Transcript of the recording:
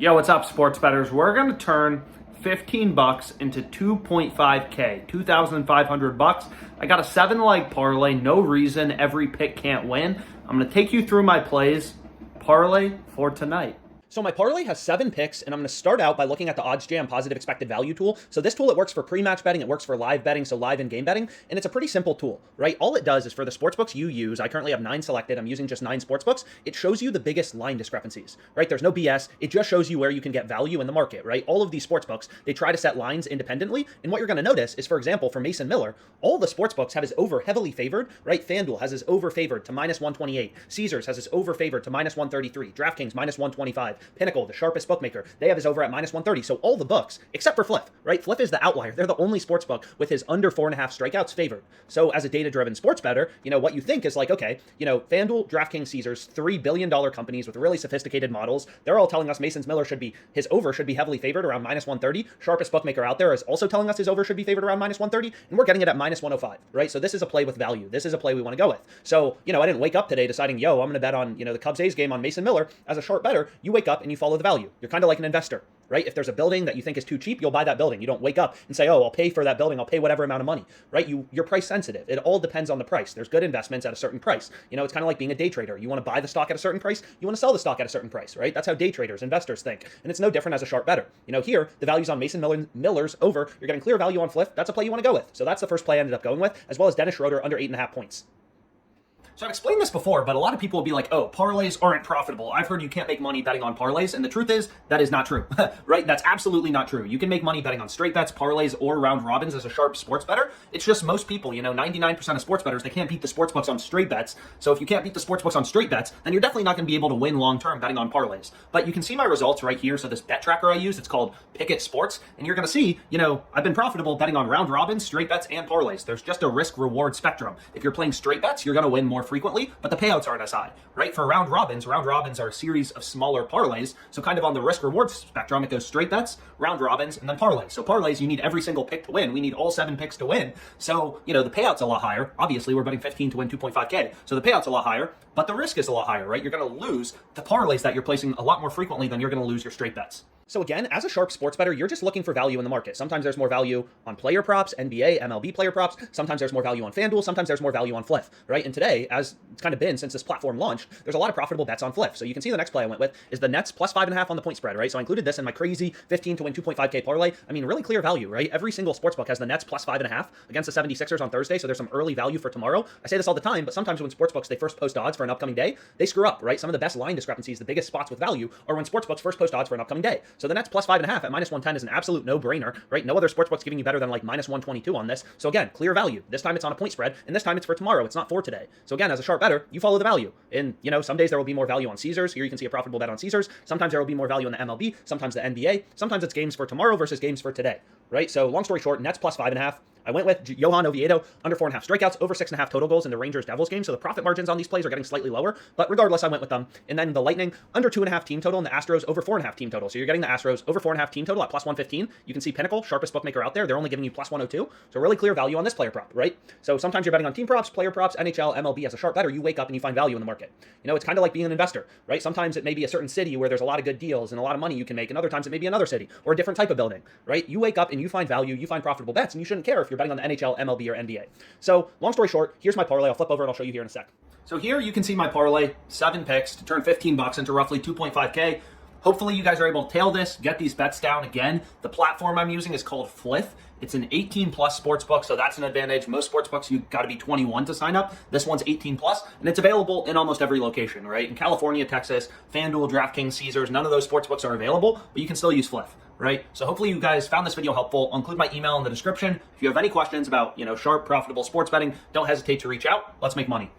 Yo, what's up, sports bettors? We're going to turn 15 bucks into 2.5K, 2,500 bucks. I got a 7-leg parlay, no reason every pick can't win. I'm going to take you through my plays parlay for tonight. So my parlay has 7 picks, and I'm going to start out by looking at the OddsJam positive expected value tool. So this tool, it works for pre-match betting, it works for live betting, so live and game betting, and it's a pretty simple tool, right? All it does is for the sportsbooks you use, I currently have 9 selected, I'm using just 9 sportsbooks, it shows you the biggest line discrepancies, right? There's no BS, it just shows you where you can get value in the market, right? All of these sportsbooks, they try to set lines independently, and what you're going to notice is, for example, for Mason Miller, all the sportsbooks have his over heavily favored, right? FanDuel has his over favored to minus 128, Caesars has his over favored to minus 133, DraftKings minus 125, Pinnacle, the sharpest bookmaker, they have his over at minus 130. So all the books, except for Fliff, right? Fliff is the outlier. They're the only sports book with his under 4.5 strikeouts favored. So as a data-driven sports bettor, what you think is like, okay, FanDuel, DraftKings, Caesars, $3 billion companies with really sophisticated models. They're all telling us his over should be heavily favored around minus 130. Sharpest bookmaker out there is also telling us his over should be favored around minus 130, and we're getting it at minus 105, right? So this is a play with value. This is a play we want to go with. So, I didn't wake up today deciding, I'm going to bet on, the Cubs-A's game on Mason Miller. As a sharp bettor, you wake up and you follow the value. You're kind of like an investor, right? If there's a building that you think is too cheap, you'll buy that building. You don't wake up and say, I'll pay for that building. I'll pay whatever amount of money, right? You're price sensitive. It all depends on the price. There's good investments at a certain price. It's kind of like being a day trader. You want to buy the stock at a certain price. You want to sell the stock at a certain price, right? That's how day traders, investors think. And it's no different as a sharp bettor. Here, the value's on Mason Miller's over. You're getting clear value on Fliff. That's a play you want to go with. So that's the first play I ended up going with, as well as Dennis Schroeder under 8.5 points. So I've explained this before, but a lot of people will be like, parlays aren't profitable. I've heard you can't make money betting on parlays, and the truth is, that is not true, right? That's absolutely not true. You can make money betting on straight bets, parlays, or round robins as a sharp sports bettor. It's just most people, 99% of sports bettors, they can't beat the sports books on straight bets. So if you can't beat the sports books on straight bets, then you're definitely not going to be able to win long-term betting on parlays. But you can see my results right here. So this bet tracker I use, it's called Pickett Sports, and you're going to see, I've been profitable betting on round robins, straight bets, and parlays. There's just a risk-reward spectrum. If you're playing straight bets, you're going to win more frequently, but the payouts aren't as high, right? For round robins are a series of smaller parlays. So kind of on the risk reward spectrum, it goes straight bets, round robins, and then parlays. So parlays, you need every single pick to win. We need all 7 picks to win. So, the payout's a lot higher. Obviously, we're betting 15 to win 2.5K. So the payout's a lot higher, but the risk is a lot higher, right? You're going to lose the parlays that you're placing a lot more frequently than you're going to lose your straight bets. So again, as a sharp sports bettor, you're just looking for value in the market. Sometimes there's more value on player props, NBA, MLB player props. Sometimes there's more value on FanDuel. Sometimes there's more value on Fliff, right? And today, as it's kind of been since this platform launched, there's a lot of profitable bets on Fliff. So you can see the next play I went with is the Nets plus 5.5 on the point spread, right? So I included this in my crazy 15 to win 2.5K parlay. Really clear value, right? Every single sportsbook has the Nets plus 5.5 against the 76ers on Thursday. So there's some early value for tomorrow. I say this all the time, but sometimes when sportsbooks, they first post odds for an upcoming day, they screw up, right? Some of the best line discrepancies, the biggest spots with value are when sportsbooks first post odds for an upcoming day. So the Nets plus 5.5 at minus 110 is an absolute no-brainer, right? No other sportsbook's giving you better than like minus 122 on this. So again, clear value. This time it's on a point spread, and this time it's for tomorrow. It's not for today. So again, as a sharp bettor, you follow the value. And, some days there will be more value on Caesars. Here you can see a profitable bet on Caesars. Sometimes there will be more value in the MLB, sometimes the NBA. Sometimes it's games for tomorrow versus games for today, right? So long story short, Nets plus 5.5. I went with Johan Oviedo, under 4.5 strikeouts, over 6.5 total goals in the Rangers-Devils game. So the profit margins on these plays are getting slightly lower, but regardless, I went with them. And then the Lightning, under 2.5 team total, and the Astros, over 4.5 team total. So you're getting the Astros over 4.5 team total at plus 115. You can see Pinnacle, sharpest bookmaker out there. They're only giving you plus 102. So really clear value on this player prop, right? So sometimes you're betting on team props, player props, NHL, MLB. As a sharp bettor, you wake up and you find value in the market. It's kind of like being an investor, right? Sometimes it may be a certain city where there's a lot of good deals and a lot of money you can make, and other times it may be another city or a different type of building, right? You wake up and you find value, you find profitable bets, and you shouldn't care if you're betting on the NHL, MLB, or NBA. So long story short, here's my parlay. I'll flip over and I'll show you here in a sec. So here you can see my parlay, 7 picks to turn 15 bucks into roughly 2.5K. Hopefully you guys are able to tail this, get these bets down. Again, the platform I'm using is called Fliff. It's an 18 plus sports book, so that's an advantage. Most sports books, you got to be 21 to sign up. This one's 18 plus, and it's available in almost every location, right? In California, Texas, FanDuel, DraftKings, Caesars, none of those sports books are available, but you can still use Fliff, right? So hopefully you guys found this video helpful. I'll include my email in the description. If you have any questions about, sharp, profitable sports betting, don't hesitate to reach out. Let's make money.